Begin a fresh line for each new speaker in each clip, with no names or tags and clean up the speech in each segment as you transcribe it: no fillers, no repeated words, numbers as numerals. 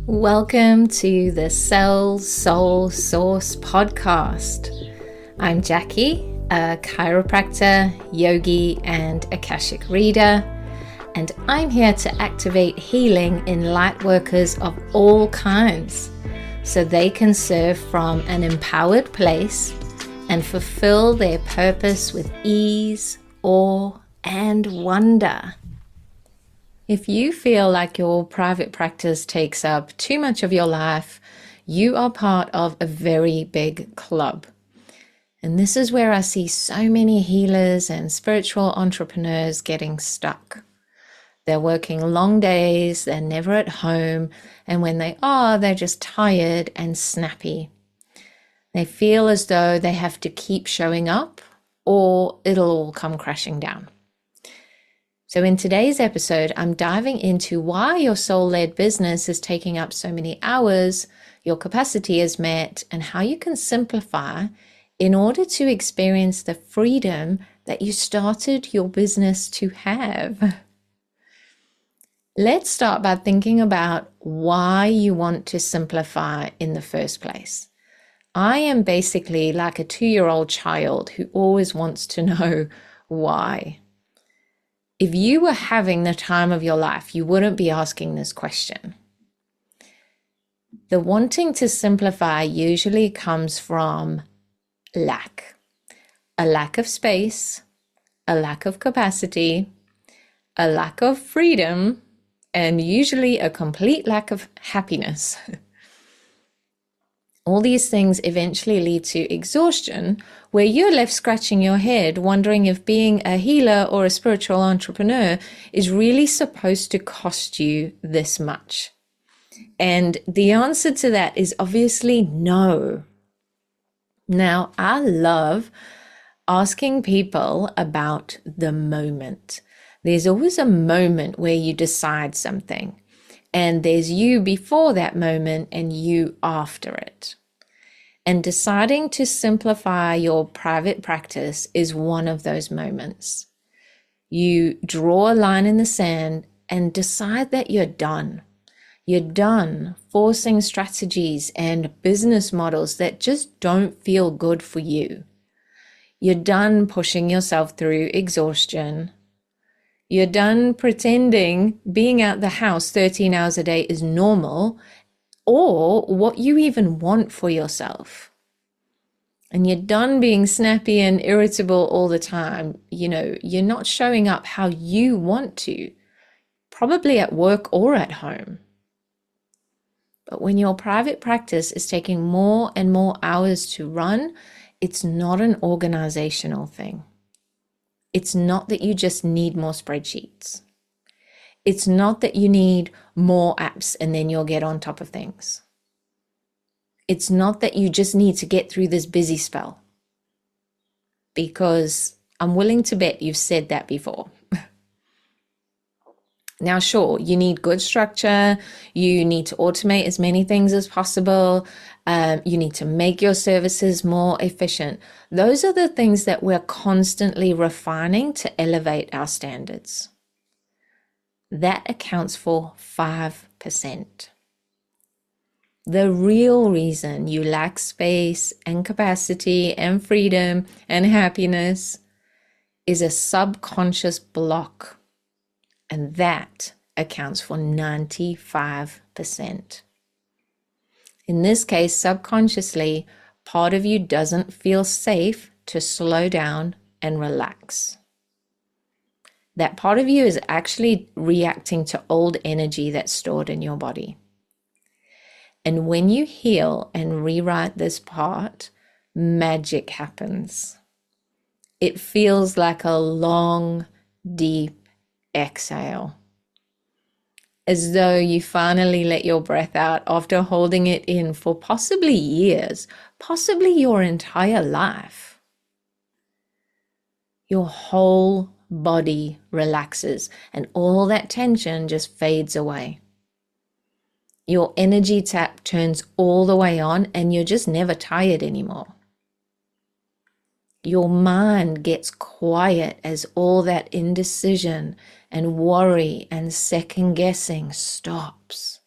Welcome to the Cell Soul Source podcast. I'm Jackie, a chiropractor, yogi, and Akashic reader, and I'm here to activate healing in light workers of all kinds so they can serve from an empowered place and fulfill their purpose with ease, awe, and wonder. If you feel like your private practice takes up too much of your life, you are part of a very big club. And this is where I see so many healers and spiritual entrepreneurs getting stuck. They're working long days, they're never at home, and when they are, they're just tired and snappy. They feel as though they have to keep showing up or it'll all come crashing down. So in today's episode, I'm diving into why your soul-led business is taking up so many hours, your capacity is met, and how you can simplify in order to experience the freedom that you started your business to have. Let's start by thinking about why you want to simplify in the first place. I am basically like a 2-year-old child who always wants to know why. If you were having the time of your life, you wouldn't be asking this question. The wanting to simplify usually comes from lack. A lack of space, a lack of capacity, a lack of freedom, and usually a complete lack of happiness. All these things eventually lead to exhaustion, where you're left scratching your head, wondering if being a healer or a spiritual entrepreneur is really supposed to cost you this much. And the answer to that is obviously no. Now, I love asking people about the moment. There's always a moment where you decide something, and there's you before that moment and you after it. And deciding to simplify your private practice is one of those moments. You draw a line in the sand and decide that you're done. You're done forcing strategies and business models that just don't feel good for you. You're done pushing yourself through exhaustion. You're done pretending being out the house 13 hours a day is normal or what you even want for yourself. And you're done being snappy and irritable all the time. You're not showing up how you want to, probably at work or at home. But when your private practice is taking more and more hours to run, it's not an organizational thing. It's not that you just need more spreadsheets. It's not that you need more apps and then you'll get on top of things. It's not that you just need to get through this busy spell. Because I'm willing to bet you've said that before. Now, sure, you need good structure. You need to automate as many things as possible. You need to make your services more efficient. Those are the things that we're constantly refining to elevate our standards. That accounts for 5%. The real reason you lack space and capacity and freedom and happiness is a subconscious block. And that accounts for 95%. In this case, subconsciously, part of you doesn't feel safe to slow down and relax. That part of you is actually reacting to old energy that's stored in your body. And when you heal and rewrite this part, magic happens. It feels like a long, deep exhale, as though you finally let your breath out after holding it in for possibly years, possibly your entire life. Your whole body relaxes and all that tension just fades away. Your energy tap turns all the way on and you're just never tired anymore. Your mind gets quiet as all that indecision and worry and second guessing stops.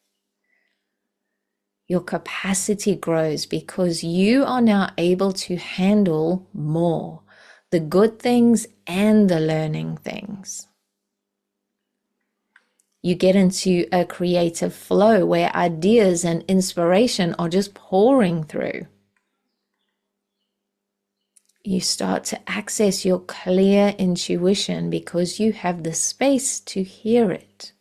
Your capacity grows because you are now able to handle more, the good things and the learning things. You get into a creative flow where ideas and inspiration are just pouring through. You start to access your clear intuition because you have the space to hear it.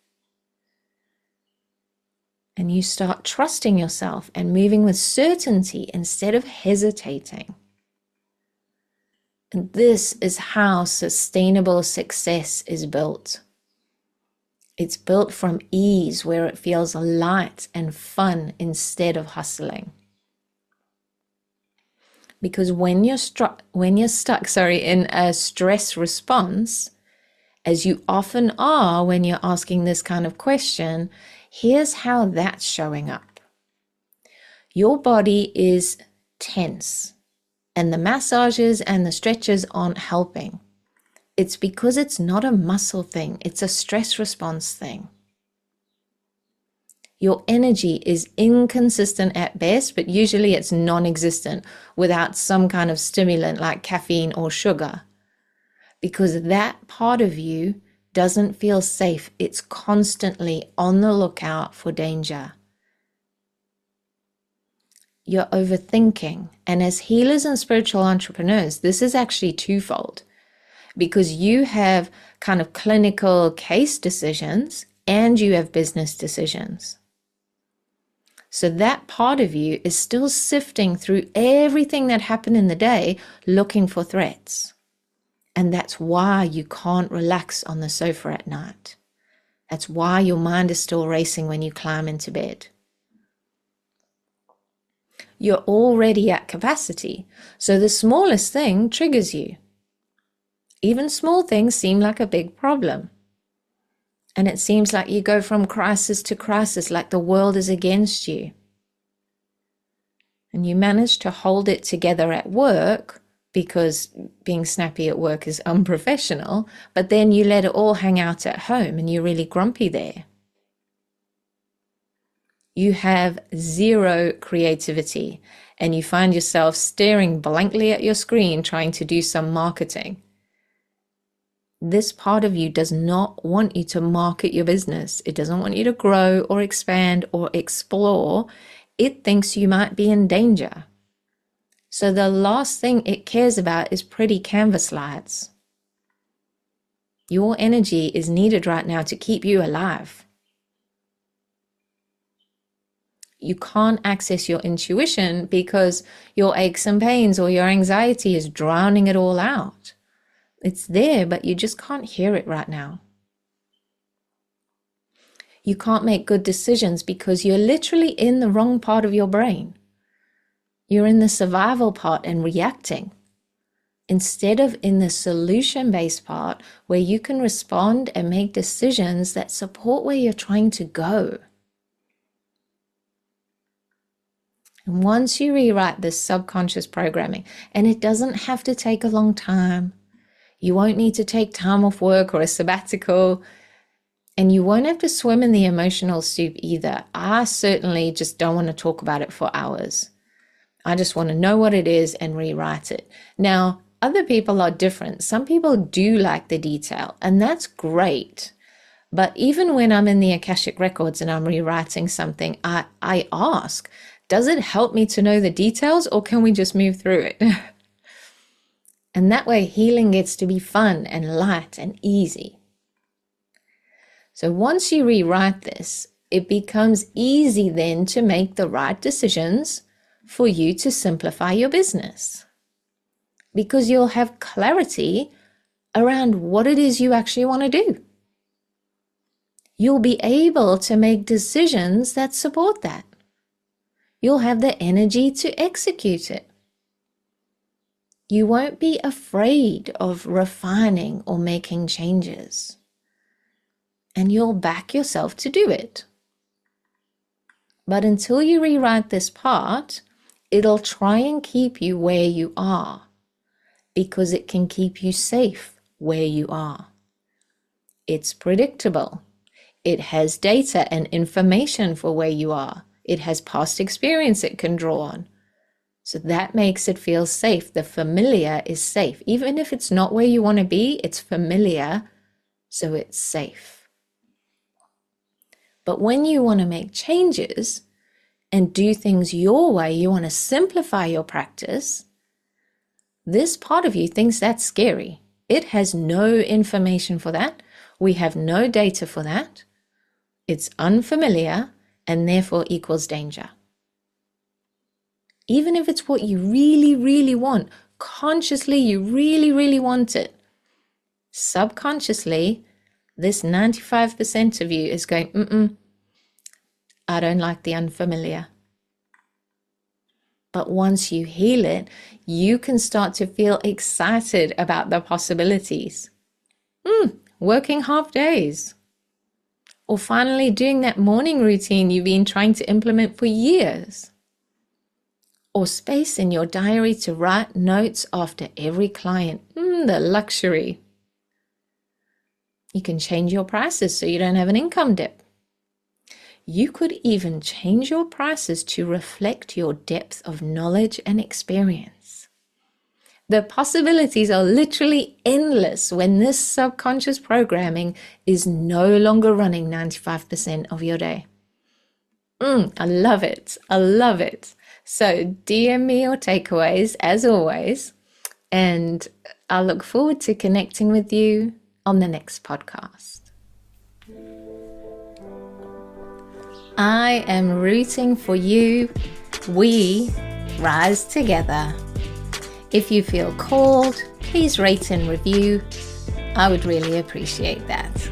And you start trusting yourself and moving with certainty instead of hesitating. And this is how sustainable success is built. It's built from ease, where it feels light and fun instead of hustling. Because when you're stuck in a stress response, as you often are when you're asking this kind of question, here's how that's showing up. Your body is tense, and the massages and the stretches aren't helping. It's because it's not a muscle thing, it's a stress response thing. Your energy is inconsistent at best, but usually it's non-existent without some kind of stimulant like caffeine or sugar. Because that part of you doesn't feel safe. It's constantly on the lookout for danger. You're overthinking. And as healers and spiritual entrepreneurs, this is actually twofold. Because you have kind of clinical case decisions and you have business decisions. So that part of you is still sifting through everything that happened in the day, looking for threats. And that's why you can't relax on the sofa at night. That's why your mind is still racing when you climb into bed. You're already at capacity, so the smallest thing triggers you. Even small things seem like a big problem. And it seems like you go from crisis to crisis, like the world is against you. And you manage to hold it together at work because being snappy at work is unprofessional, but then you let it all hang out at home and you're really grumpy there. You have zero creativity and you find yourself staring blankly at your screen trying to do some marketing. This part of you does not want you to market your business. It doesn't want you to grow or expand or explore. It thinks you might be in danger. So the last thing it cares about is pretty canvas slides. Your energy is needed right now to keep you alive. You can't access your intuition because your aches and pains or your anxiety is drowning it all out. It's there, but you just can't hear it right now. You can't make good decisions because you're literally in the wrong part of your brain. You're in the survival part and reacting, instead of in the solution-based part where you can respond and make decisions that support where you're trying to go. And once you rewrite this subconscious programming, and it doesn't have to take a long time, you won't need to take time off work or a sabbatical, and you won't have to swim in the emotional soup either. I certainly just don't want to talk about it for hours. I just want to know what it is and rewrite it. Now, other people are different. Some people do like the detail, and that's great. But even when I'm in the Akashic Records and I'm rewriting something, I ask, does it help me to know the details or can we just move through it? And that way healing gets to be fun and light and easy. So once you rewrite this, it becomes easy then to make the right decisions for you to simplify your business. Because you'll have clarity around what it is you actually want to do. You'll be able to make decisions that support that. You'll have the energy to execute it. You won't be afraid of refining or making changes. And you'll back yourself to do it. But until you rewrite this part, it'll try and keep you where you are, because it can keep you safe where you are. It's predictable. It has data and information for where you are. It has past experience it can draw on. So that makes it feel safe. The familiar is safe. Even if it's not where you want to be, it's familiar, so it's safe. But when you want to make changes and do things your way, you want to simplify your practice, this part of you thinks that's scary. It has no information for that. We have no data for that. It's unfamiliar and therefore equals danger. Even if it's what you really, really want, consciously you really, really want it, subconsciously, this 95% of you is going, I don't like the unfamiliar. But once you heal it, you can start to feel excited about the possibilities. Working half days. Or finally doing that morning routine you've been trying to implement for years. Or space in your diary to write notes after every client. The luxury. You can change your prices so you don't have an income dip. You could even change your prices to reflect your depth of knowledge and experience. The possibilities are literally endless when this subconscious programming is no longer running 95% of your day. I love it. I love it. So DM me your takeaways as always, and I look forward to connecting with you on the next podcast. I am rooting for you. We rise together. If you feel called, please rate and review. I would really appreciate that.